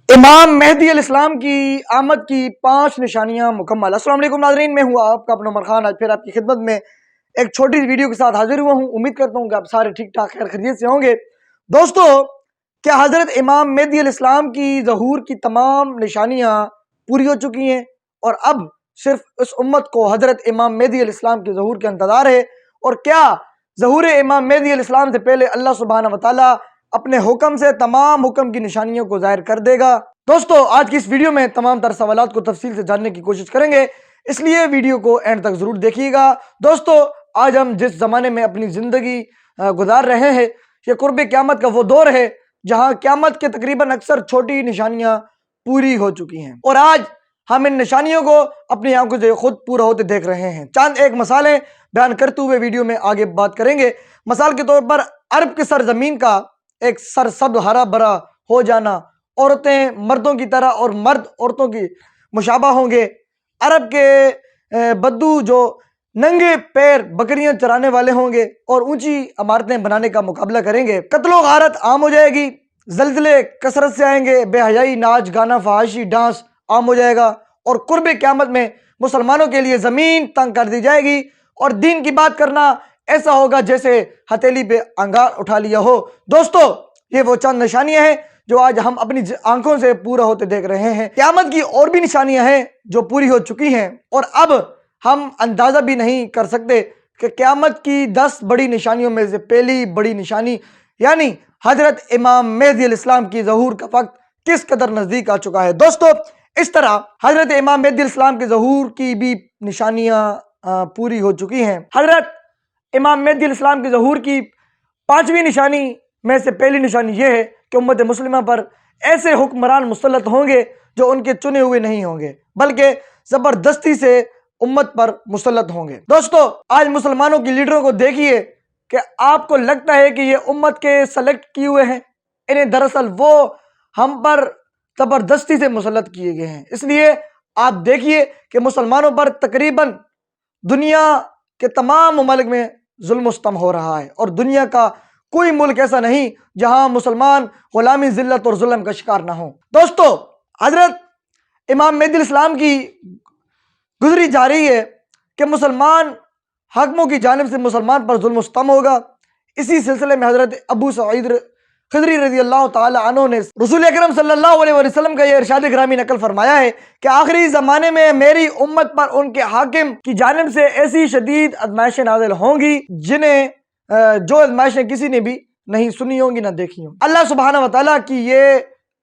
امام مہدی علیہ السلام کی آمد کی 5 نشانیاں مکمل۔ السلام علیکم ناظرین، میں ہوں آپ کا اپنا عمر خان۔ آج پھر آپ کی خدمت میں ایک چھوٹی سی ویڈیو کے ساتھ حاضر ہوا ہوں۔ امید کرتا ہوں کہ آپ سارے ٹھیک ٹھاک خیر خیریت سے ہوں گے۔ دوستو، کیا حضرت امام مہدی علیہ السلام کی ظہور کی تمام نشانیاں پوری ہو چکی ہیں اور اب صرف اس امت کو حضرت امام مہدی علیہ السلام کے ظہور کا انتظار ہے؟ اور کیا ظہور امام مہدی علیہ السلام سے پہلے اللہ سبحانہ وتعالی اپنے حکم سے تمام حکم کی نشانیوں کو ظاہر کر دے گا؟ دوستو، آج کی اس ویڈیو میں تمام تر سوالات کو تفصیل سے جاننے کی کوشش کریں گے، اس لیے ویڈیو کو اینڈ تک ضرور دیکھیے گا۔ دوستو، آج ہم جس زمانے میں اپنی زندگی گزار رہے ہیں، یہ قرب قیامت کا وہ دور ہے جہاں قیامت کے تقریباً اکثر چھوٹی نشانیاں پوری ہو چکی ہیں، اور آج ہم ان نشانیوں کو اپنی آنکھوں سے خود پورا ہوتے دیکھ رہے ہیں۔ چند ایک مثالیں بیان کرتے ہوئے ویڈیو میں آگے بات کریں گے۔ مثال کے طور پر عرب کی سرزمین کا ایک سرسبز ہرا بھرا ہو جانا، عورتیں مردوں کی طرح اور مرد عورتوں کی مشابہ ہوں گے، عرب کے بدو جو ننگے پیر بکریاں چرانے والے ہوں گے اور اونچی عمارتیں بنانے کا مقابلہ کریں گے، قتل و غارت عام ہو جائے گی، زلزلے کثرت سے آئیں گے، بے حیائی، ناچ گانا، فحاشی، ڈانس عام ہو جائے گا، اور قرب قیامت میں مسلمانوں کے لیے زمین تنگ کر دی جائے گی اور دین کی بات کرنا ایسا ہوگا جیسے ہتھیلی پہ انگار اٹھا لیا ہو۔ دوستو، یہ وہ چند نشانیاں ہیں جو آج ہم اپنی آنکھوں سے پورا ہوتے دیکھ رہے ہیں۔ قیامت کی اور بھی نشانیاں ہیں جو پوری ہو چکی ہیں، اور اب ہم اندازہ بھی نہیں کر سکتے کہ قیامت کی 10 بڑی نشانیوں میں سے پہلی بڑی نشانی یعنی حضرت امام مہدی علیہ السلام کی ظہور کا وقت کس قدر نزدیک آ چکا ہے۔ دوستو، اس طرح حضرت امام مہدی علیہ السلام کے ظہور کی بھی نشانیاں پوری ہو چکی ہیں۔ حضرت امام مہدی علیہ السلام کے ظہور کی 5ویں نشانی میں سے پہلی نشانی یہ ہے کہ امت مسلمہ پر ایسے حکمران مسلط ہوں گے جو ان کے چنے ہوئے نہیں ہوں گے بلکہ زبردستی سے امت پر مسلط ہوں گے۔ دوستو، آج مسلمانوں کی لیڈروں کو دیکھیے کہ آپ کو لگتا ہے کہ یہ امت کے سلیکٹ کیے ہوئے ہیں، انہیں دراصل وہ ہم پر زبردستی سے مسلط کیے گئے ہیں۔ اس لیے آپ دیکھیے کہ مسلمانوں پر تقریباً دنیا کے تمام ممالک میں ظلم و ستم ہو رہا ہے، اور دنیا کا کوئی ملک ایسا نہیں جہاں مسلمان غلامی، ذلت اور ظلم کا شکار نہ ہوں۔ دوستو، حضرت امام مہدی علیہ السلام کی گزری جا رہی ہے کہ مسلمان حاکموں کی جانب سے مسلمان پر ظلم و ستم ہوگا۔ اسی سلسلے میں حضرت ابو سعید خدری رضی اللہ تعالی عنہ نے رسول اکرم صلی اللہ علیہ وسلم کا یہ ارشاد گرامی نقل فرمایا ہے کہ آخری زمانے میں میری امت پر ان کے حاکم کی جانب سے ایسی شدید آزمائشیں نازل ہوں گی جنہیں جو آزمائشیں کسی نے بھی نہیں سنی ہوں گی نہ دیکھی ہوں۔ اللہ سبحانہ وتعالیٰ کی یہ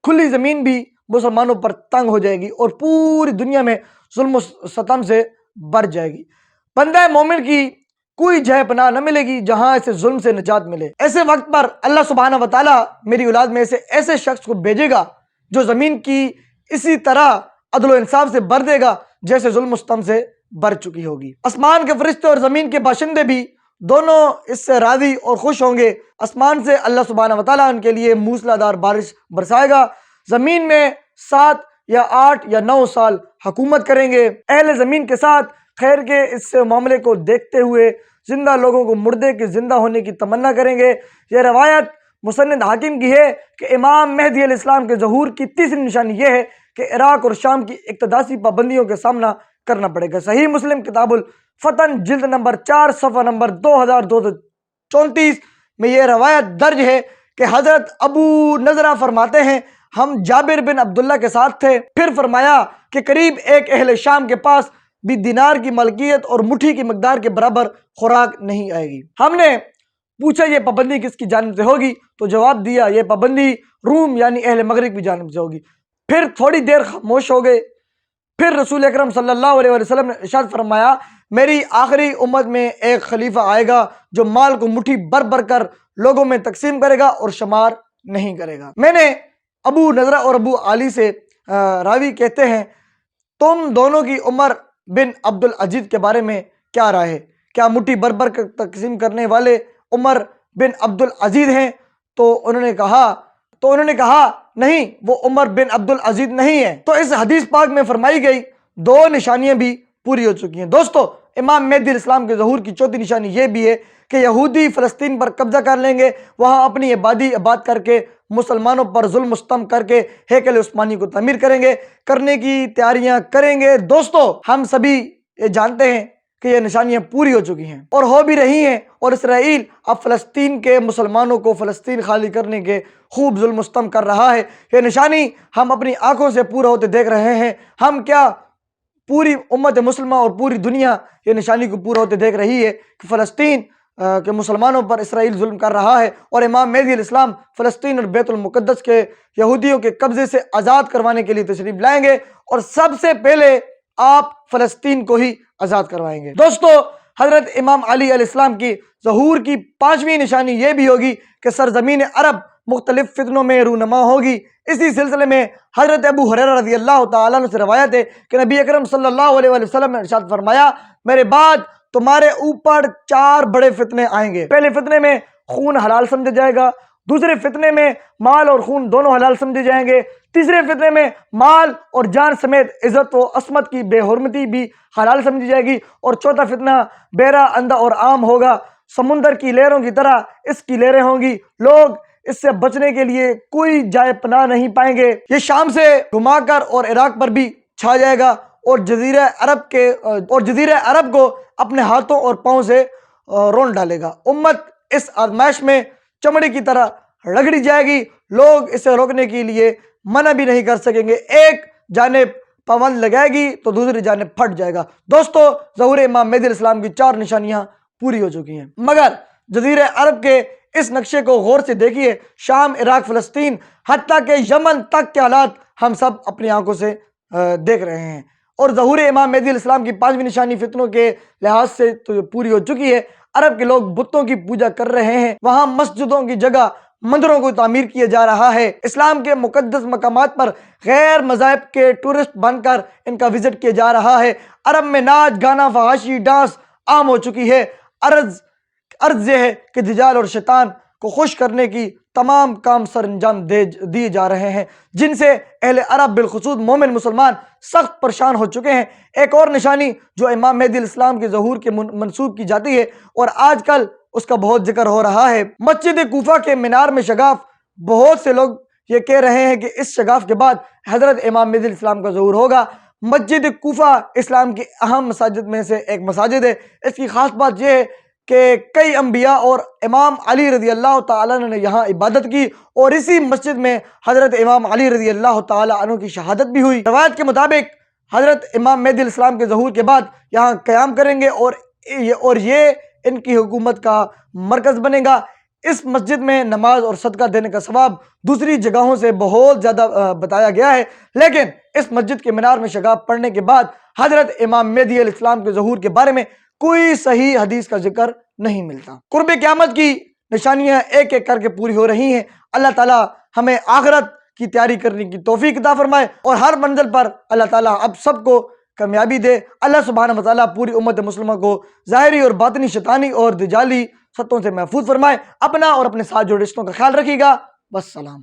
کھلی زمین بھی مسلمانوں پر تنگ ہو جائے گی اور پوری دنیا میں ظلم و ستم سے بھر جائے گی۔ بندہ مومن کی کوئی جہ پناہ نہ ملے گی جہاں اسے ظلم سے نجات ملے۔ ایسے وقت پر اللہ سبحانہ وتعالیٰ میری اولاد میں سے ایسے شخص کو بھیجے گا جو زمین کی اسی طرح عدل و انصاف سے بھر دے گا جیسے ظلم و ستم سے بھر چکی ہوگی۔ آسمان کے فرشتے اور زمین کے باشندے بھی دونوں اس سے راضی اور خوش ہوں گے۔ آسمان سے اللہ سبحانہ وتعالیٰ ان کے لیے موسلادھار بارش برسائے گا، زمین میں 7 یا 8 یا 9 سال حکومت کریں گے۔ اہل زمین کے ساتھ خیر کے اس معاملے کو دیکھتے ہوئے زندہ لوگوں کو مردے کے زندہ ہونے کی تمنا کریں گے۔ یہ روایت مسند حاکم کی ہے کہ امام مہدی علیہ السلام کے ظہور کی تیسری نشانی یہ ہے کہ عراق اور شام کی اقتداسی پابندیوں کا سامنا کرنا پڑے گا۔ صحیح مسلم کتاب الفتن جلد نمبر 4 صفحہ نمبر 2234 میں یہ روایت درج ہے کہ حضرت ابو نضرہ فرماتے ہیں ہم جابر بن عبداللہ کے ساتھ تھے، پھر فرمایا کہ قریب ایک اہل شام کے پاس بھی دینار کی ملکیت اور مٹھی کی مقدار کے برابر خوراک نہیں آئے گی۔ ہم نے پوچھا یہ پابندی کس کی جانب سے ہوگی؟ تو جواب دیا یہ پابندی روم یعنی اہل مغرب کی جانب سے ہوگی۔ پھر تھوڑی دیر خاموش ہو گئے، پھر رسول اکرم صلی اللہ علیہ وسلم نے ارشاد فرمایا میری آخری امت میں ایک خلیفہ آئے گا جو مال کو مٹھی بھر بھر کر لوگوں میں تقسیم کرے گا اور شمار نہیں کرے گا۔ میں نے ابو نضرہ اور ابو علی سے راوی کہتے ہیں تم دونوں کی عمر بن عبد العزیز کے بارے میں کیا رائے ہے؟ کیا مٹھی بھر بھر کر تقسیم کرنے والے عمر بن عبد العزیز ہیں؟ تو انہوں نے کہا نہیں، وہ عمر بن عبد العزیز نہیں ہے۔ تو اس حدیث پاک میں فرمائی گئی 2 نشانیاں بھی پوری ہو چکی ہیں۔ دوستو، امام مہدی علیہ السلام کے ظہور کی 4تھی نشانی یہ بھی ہے کہ یہودی فلسطین پر قبضہ کر لیں گے، وہاں اپنی آبادی آباد کر کے مسلمانوں پر ظلم مستم کر کے ہیکل عثمانی کو تعمیر کرنے کی تیاریاں کریں گے۔ دوستو، ہم سبھی یہ جانتے ہیں کہ یہ نشانیاں پوری ہو چکی ہیں اور ہو بھی رہی ہیں، اور اسرائیل اب فلسطین کے مسلمانوں کو فلسطین خالی کرنے کے خوب ظلم مستم کر رہا ہے۔ یہ نشانی ہم اپنی آنکھوں سے پورا ہوتے دیکھ رہے ہیں۔ ہم کیا، پوری امت مسلمہ اور پوری دنیا یہ نشانی کو پورا ہوتے دیکھ رہی ہے کہ فلسطین کے مسلمانوں پر اسرائیل ظلم کر رہا ہے، اور امام مہدی علیہ السلام فلسطین اور بیت المقدس کے یہودیوں کے قبضے سے آزاد کروانے کے لیے تشریف لائیں گے، اور سب سے پہلے آپ فلسطین کو ہی آزاد کروائیں گے۔ دوستو، حضرت امام علی علیہ السلام کی ظہور کی 5ویں نشانی یہ بھی ہوگی کہ سرزمین عرب مختلف فتنوں میں رونما ہوگی۔ اسی سلسلے میں حضرت ابو ہریرہ رضی اللہ تعالیٰ عنہ سے روایت ہے کہ نبی اکرم صلی اللہ علیہ وسلم نے ارشاد فرمایا، میرے بعد تمہارے اوپر 4 بڑے فتنے آئیں گے۔ پہلے فتنے میں خون حلال سمجھا جائے گا، دوسرے فتنے میں مال اور خون دونوں حلال سمجھے جائیں گے، تیسرے فتنے میں مال اور جان سمیت عزت و عصمت کی بے حرمتی بھی حلال سمجھی جائے گی، اور چوتھا فتنہ بہرا، اندھا اور عام ہوگا۔ سمندر کی لہروں کی طرح اس کی لہریں ہوں گی، لوگ اس سے بچنے کے لیے کوئی جائے پناہ نہیں پائیں گے۔ یہ شام سے گھما کر اور عراق پر بھی چھا جائے گا، اور جزیرہ عرب کو اپنے ہاتھوں اور پاؤں سے رون ڈالے گا۔ امت اس آزمائش میں چمڑی کی طرح رگڑی جائے گی، لوگ اسے روکنے کے لیے منع بھی نہیں کر سکیں گے۔ ایک جانب پابند لگائے گی تو دوسری جانب پھٹ جائے گا۔ دوستو، ظہور امام مہدی علیہ السلام کی 4 نشانیاں پوری ہو چکی ہیں، مگر جزیرہ عرب کے اس نقشے کو غور سے دیکھیے۔ شام، عراق، فلسطین، حتیٰ کہ یمن تک کے حالات ہم سب اپنی آنکھوں سے دیکھ رہے ہیں، اور ظہور امام مہدی علیہ السلام کی 5ویں نشانی فتنوں کے لحاظ سے تو پوری ہو چکی ہے۔ عرب کے لوگ بتوں کی پوجا کر رہے ہیں، وہاں مسجدوں کی جگہ مندروں کو تعمیر کیا جا رہا ہے۔ اسلام کے مقدس مقامات پر غیر مذاہب کے ٹورسٹ بن کر ان کا وزٹ کیا جا رہا ہے۔ عرب میں ناچ گانا، فحاشی، ڈانس عام ہو چکی ہے۔ عرض یہ ہے کہ دجال اور شیطان کو خوش کرنے کی تمام کام سر انجام دیے جا رہے ہیں، جن سے اہل عرب بالخصوص مومن مسلمان سخت پریشان ہو چکے ہیں۔ ایک اور نشانی جو امام مہدی علیہ السلام کے ظہور کے منسوب کی جاتی ہے، اور آج کل اس کا بہت ذکر ہو رہا ہے، مسجد کوفہ کے مینار میں شگاف۔ بہت سے لوگ یہ کہہ رہے ہیں کہ اس شگاف کے بعد حضرت امام مہدی علیہ السلام کا ظہور ہوگا۔ مسجد کوفہ اسلام کی اہم مساجد میں سے ایک مساجد ہے۔ اس کی خاص بات یہ ہے کہ کئی انبیاء اور امام علی رضی اللہ تعالیٰ عنہ نے یہاں عبادت کی، اور اسی مسجد میں حضرت امام علی رضی اللہ تعالیٰ عنہ کی شہادت بھی ہوئی۔ روایت کے مطابق حضرت امام مہدی علیہ السلام کے ظہور کے بعد یہاں قیام کریں گے، اور یہ ان کی حکومت کا مرکز بنے گا۔ اس مسجد میں نماز اور صدقہ دینے کا ثواب دوسری جگہوں سے بہت زیادہ بتایا گیا ہے، لیکن اس مسجد کے مینار میں شگاف پڑھنے کے بعد حضرت امام مہدی علیہ السلام کے ظہور کے بارے میں کوئی صحیح حدیث کا ذکر نہیں ملتا۔ قرب قیامت کی نشانیاں ایک ایک کر کے پوری ہو رہی ہیں۔ اللہ تعالیٰ ہمیں آخرت کی تیاری کرنے کی توفیق عطا فرمائے، اور ہر منزل پر اللہ تعالیٰ اب سب کو کامیابی دے۔ اللہ سبحانہ وتعالیٰ پوری امت مسلمہ کو ظاہری اور باطنی شیطانی اور دجالی ستوں سے محفوظ فرمائے۔ اپنا اور اپنے ساتھ جو رشتوں کا خیال رکھیے گا۔ والسلام۔